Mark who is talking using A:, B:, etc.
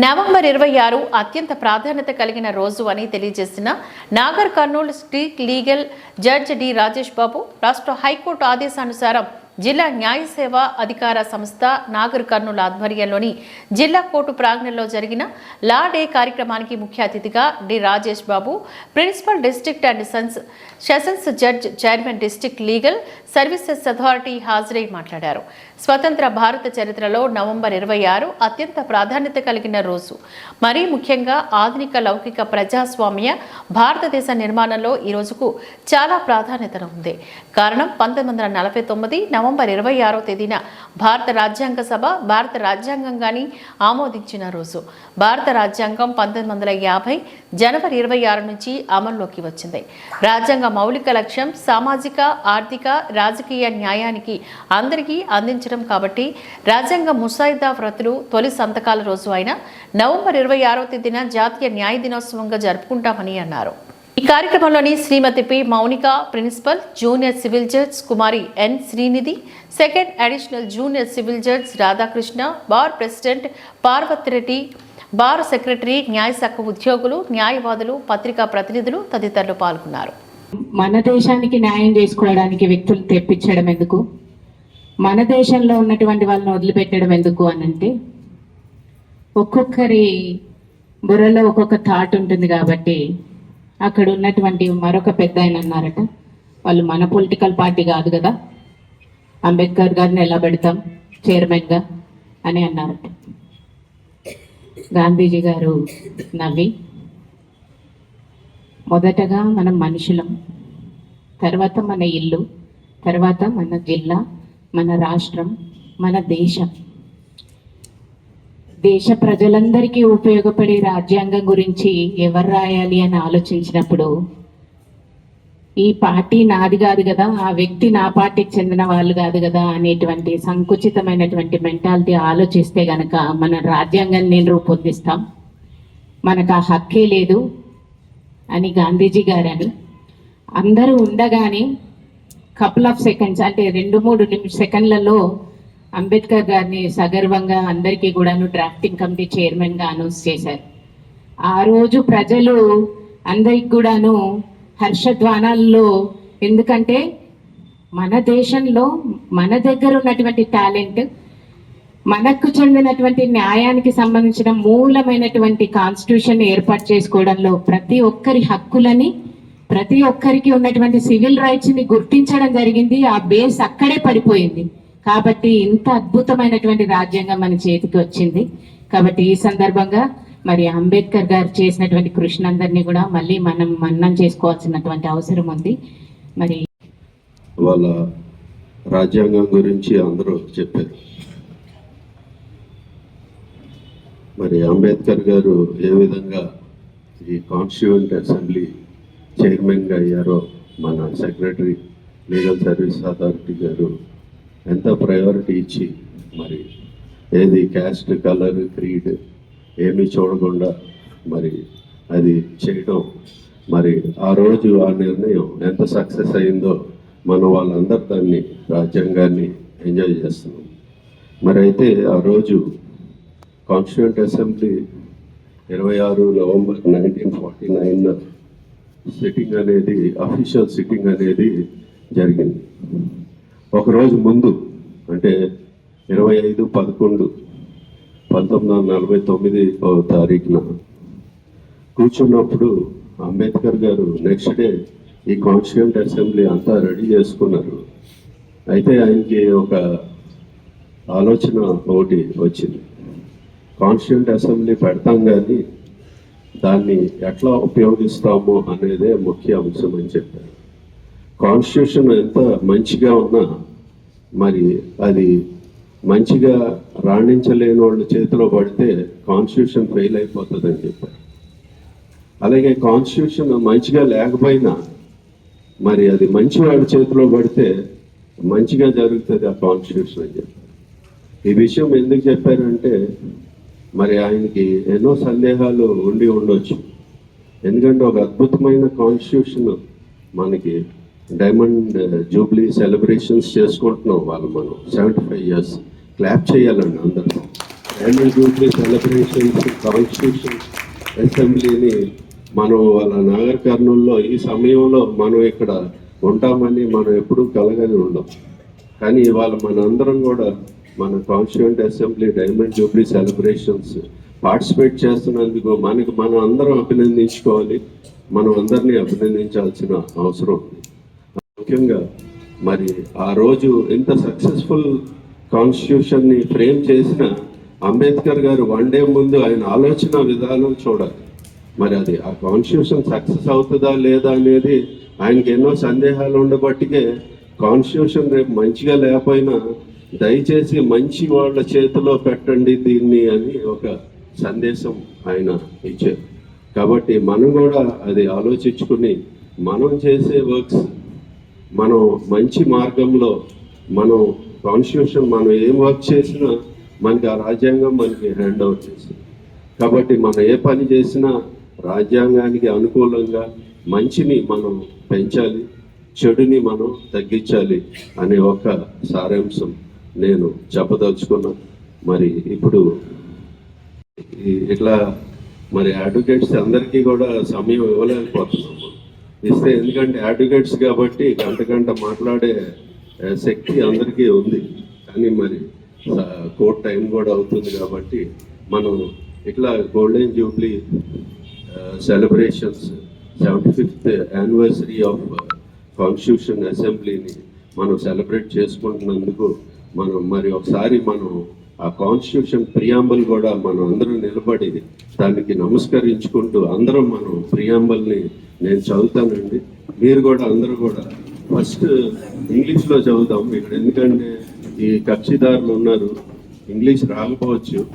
A: November 26 అత్యంత ప్రాధాన్యత కలిగిన రోజు అని తెలియజేసిన Nagar Kurnool district legal judge D Rajesh Babu రాష్ట్ర హైకోర్టు ఆదేశానుసారం జిల్లా న్యాయ సేవా అధికార సంస్థ నాగర్ కర్నూలు ఆధ్వర్యంలోని జిల్లా కోర్టు ప్రాంగణంలో జరిగిన లా డే కార్యక్రమానికి ముఖ్య అతిథిగా D Rajesh Babu principal district and sessions judge chairman district legal services authority హాజరై మాట్లాడారు. స్వతంత్ర భారత చరిత్రలో నవంబర్ 26 అత్యంత ప్రాధాన్యత కలిగిన రోజు. మరీ ముఖ్యంగా ఆధునిక లౌకిక ప్రజాస్వామ్య భారతదేశ నిర్మాణంలో ఈ రోజుకు చాలా ప్రాధాన్యత ఉంది. కారణం 1949 నవంబర్ 26వ తేదీన భారత రాజ్యాంగ సభ భారత రాజ్యాంగంగాని ఆమోదించిన రోజు. భారత రాజ్యాంగం 1950 జనవరి 26 నుంచి అమల్లోకి వచ్చింది. రాజ్యాంగ మౌలిక లక్ష్యం సామాజిక, ఆర్థిక, రాజకీయ న్యాయానికి అందరికీ అందించడం కాబట్టి రాజ్యాంగ ముసాయిదా వ్రతులు తొలి సంతకాల రోజు అయిన నవంబర్ 26వ తేదీన జాతీయ న్యాయ దినోత్సవంగా జరుపుకుంటామని అన్నారు. ఈ కార్యక్రమంలోని శ్రీమతి P Mounika principal, junior civil judge కుమారి N Srinidhi, second additional junior civil judge Radhakrishna, bar president Parvathireddy, bar secretary, న్యాయశాఖ ఉద్యోగులు, న్యాయవాదులు, పత్రికా ప్రతినిధులు తదితరులు పాల్గొన్నారు.
B: మన దేశానికి న్యాయం చేసుకోవడానికి వ్యక్తులు తెప్పించడం ఎందుకు, మన దేశంలో ఉన్నటువంటి వాళ్ళని వదిలిపెట్టడం ఎందుకు అనంటే ఒక్కొక్కరి బుర్రలో ఒక్కొక్క థాట్ ఉంటుంది. కాబట్టి అక్కడ ఉన్నటువంటి మరొక పెద్ద ఆయన అన్నారట, వాళ్ళు మన పొలిటికల్ పార్టీ కాదు కదా, అంబేద్కర్ గారిని ఎలా పెడతాం చైర్మన్గా అని అన్నారట. గాంధీజీ గారు నవ్వి, మొదటగా మనం మనుషులం, తర్వాత మన ఇల్లు, తర్వాత మన జిల్లా, మన రాష్ట్రం, మన దేశం. దేశ ప్రజలందరికీ ఉపయోగపడే రాజ్యాంగం గురించి ఎవరు రాయాలి అని ఆలోచించినప్పుడు ఈ పార్టీ నాది కాదు కదా, ఆ వ్యక్తి నా పార్టీకి చెందిన వాళ్ళు కాదు కదా అనేటువంటి సంకుచితమైనటువంటి మెంటాలిటీ ఆలోచిస్తే గనక మన రాజ్యాంగాన్ని నేను రూపొందిస్తాం, మనకు ఆ హక్కే లేదు అని గాంధీజీ గారని అందరూ ఉండగానే కపుల్ ఆఫ్ సెకండ్స్ అంటే 2-3 సెకండ్లలో అంబేద్కర్ గారిని సగర్వంగా అందరికీ కూడాను డ్రాఫ్టింగ్ కమిటీ చైర్మన్గా అనౌన్స్ చేశారు. ఆ రోజు ప్రజలు అందరికి కూడాను హర్షధ్వానాల్లో, ఎందుకంటే మన దేశంలో మన దగ్గర ఉన్నటువంటి టాలెంట్, మనకు చెందినటువంటి న్యాయానికి సంబంధించిన మూలమైనటువంటి కాన్స్టిట్యూషన్ ఏర్పాటు చేసుకోవడంలో ప్రతి ఒక్కరి హక్కులని, ప్రతి ఒక్కరికి ఉన్నటువంటి సివిల్ రైట్స్ని గుర్తించడం జరిగింది. ఆ బేస్ అక్కడే పడిపోయింది. కాబట్టి ఇంత అద్భుతమైనటువంటి రాజ్యాంగం మన చేతికి వచ్చింది. కాబట్టి ఈ సందర్భంగా మరి అంబేద్కర్ గారు చేసినటువంటి కృషినందరినీ కూడా మళ్ళీ మనం మన్నం చేసుకోవాల్సినటువంటి అవసరం ఉంది. మరి
C: వాళ్ళ రాజ్యాంగం గురించి అందరూ చెప్పారు. మరి అంబేద్కర్ గారు ఏ విధంగా ఈ కాన్స్టిట్యూయెంట్ అసెంబ్లీ చైర్మన్గా అయ్యారో మన సెక్రటరీ లీగల్ సర్వీస్ అథారిటీ గారు ఎంత ప్రయారిటీ ఇచ్చి మరి ఏది క్యాస్ట్, కలర్, క్రీడ్ ఏమీ చూడకుండా మరి అది చేయడం, మరి ఆ రోజు ఆ నిర్ణయం ఎంత సక్సెస్ అయిందో మనం వాళ్ళందరూ దాన్ని రాజ్యాంగాన్ని ఎంజాయ్ చేస్తున్నాం. మరి అయితే ఆ రోజు కాన్స్టిట్యూయెంట్ అసెంబ్లీ 26 నవంబర్ 1949 సిట్టింగ్ అనేది, అఫీషియల్ సిట్టింగ్ అనేది జరిగింది. ఒకరోజు ముందు అంటే 25/11/1949 కూర్చున్నప్పుడు అంబేద్కర్ గారు నెక్స్ట్ డే ఈ కాన్స్టిట్యూయెంట్ అసెంబ్లీ అంతా రెడీ చేసుకున్నారు. అయితే ఆయనకి ఒక ఆలోచన ఒకటి వచ్చింది, కాన్స్టిట్యూయెంట్ అసెంబ్లీ పెడతాం కానీ దాన్ని ఎట్లా ఉపయోగిస్తాము అనేదే ముఖ్య అంశం అని చెప్పారు. కాన్స్టిట్యూషన్ ఎంత మంచిగా ఉన్నా మరి అది మంచిగా రాణించలేని వాళ్ళ చేతిలో పడితే కాన్స్టిట్యూషన్ ఫెయిల్ అయిపోతుందని చెప్పారు. అలాగే కాన్స్టిట్యూషన్ మంచిగా లేకపోయినా మరి అది మంచి వాళ్ళ చేతిలో పడితే మంచిగా జరుగుతుంది ఆ కాన్స్టిట్యూషన్ అని చెప్పారు. ఈ విషయం ఎందుకు చెప్పారంటే మరి ఆయనకి ఎన్నో సందేహాలు ఉండొచ్చు. ఎందుకంటే ఒక అద్భుతమైన కాన్స్టిట్యూషన్ మనకి డైమండ్ జూబ్లీ సెలబ్రేషన్స్ చేసుకుంటున్నాం. వాళ్ళు మనం 75 years క్లాప్ చేయాలండి అందరూ. యాన్యువల్ జూబ్లీ సెలబ్రేషన్స్ కాన్స్టిట్యూషన్ అసెంబ్లీని మనం వాళ్ళ నాగర్ కర్నూలులో ఈ సమయంలో మనం ఇక్కడ ఉంటామని మనం ఎప్పుడూ కలగని ఉండం. కానీ ఇవాళ మనందరం కూడా మన constituent assembly diamond Jubilee celebrations participate చేస్తున్నందుకు మనం అందరం అభినందించుకోవాలి. మనం అందరినీ అభినందించాల్సిన అవసరం ఉంది. ముఖ్యంగా మరి ఆ రోజు ఇంత సక్సెస్ఫుల్ కాన్స్టిట్యూషన్ని ఫ్రేమ్ చేసిన అంబేద్కర్ గారు వన్ డే ముందు ఆయన ఆలోచన విధానం చూడాలి. మరి అది ఆ కాన్స్టిట్యూషన్ సక్సెస్ అవుతుందా లేదా అనేది ఆయనకి ఎన్నో సందేహాలు ఉండబట్టికే కాన్స్టిట్యూషన్ రేపు మంచిగా లేకపోయినా దయచేసి మంచి వాళ్ళ చేతిలో పెట్టండి దీన్ని అని ఒక సందేశం ఆయన ఇచ్చారు. కాబట్టి మనం కూడా అది ఆలోచించుకుని మనం చేసే వర్క్స్ మనం మంచి మార్గంలో మనం కాన్స్టిట్యూషన్ మనం ఏం వర్క్ చేసినా మనకి ఆ రాజ్యాంగం మనకి హ్యాండ్ ఓవర్ చేసింది. కాబట్టి మనం ఏ పని చేసినా రాజ్యాంగానికి అనుకూలంగా మంచిని మనం పెంచాలి, చెడుని మనం తగ్గించాలి అనే ఒక సారాంశం నేను చెప్పదలుచుకున్నా. మరి ఇప్పుడు ఇట్లా మరి అడ్వకేట్స్ అందరికీ కూడా సమయం ఇవ్వలేకపోతున్నాము. ఇస్తే ఎందుకంటే అడ్వకేట్స్ కాబట్టి గంట మాట్లాడే శక్తి అందరికీ ఉంది. కానీ మరి కోర్ట్ టైం కూడా అవుతుంది కాబట్టి మనం ఇట్లా golden Jubilee celebrations 75th anniversary of constitution అసెంబ్లీని మనం సెలబ్రేట్ చేసుకుంటున్నందుకు మనం మరి ఒకసారి మనం ఆ కాన్స్టిట్యూషన్ ప్రియాంబుల్ కూడా మనం అందరం నిలబడి దానికి నమస్కరించుకుంటూ అందరం మనం ప్రియాంబుల్ని నేను చదువుతానండి. మీరు కూడా అందరూ కూడా ఫస్ట్ ఇంగ్లీష్లో చదువుతాం ఇక్కడ, ఎందుకంటే ఈ కక్షిదారులు ఉన్నారు, ఇంగ్లీష్ రాకపోవచ్చు.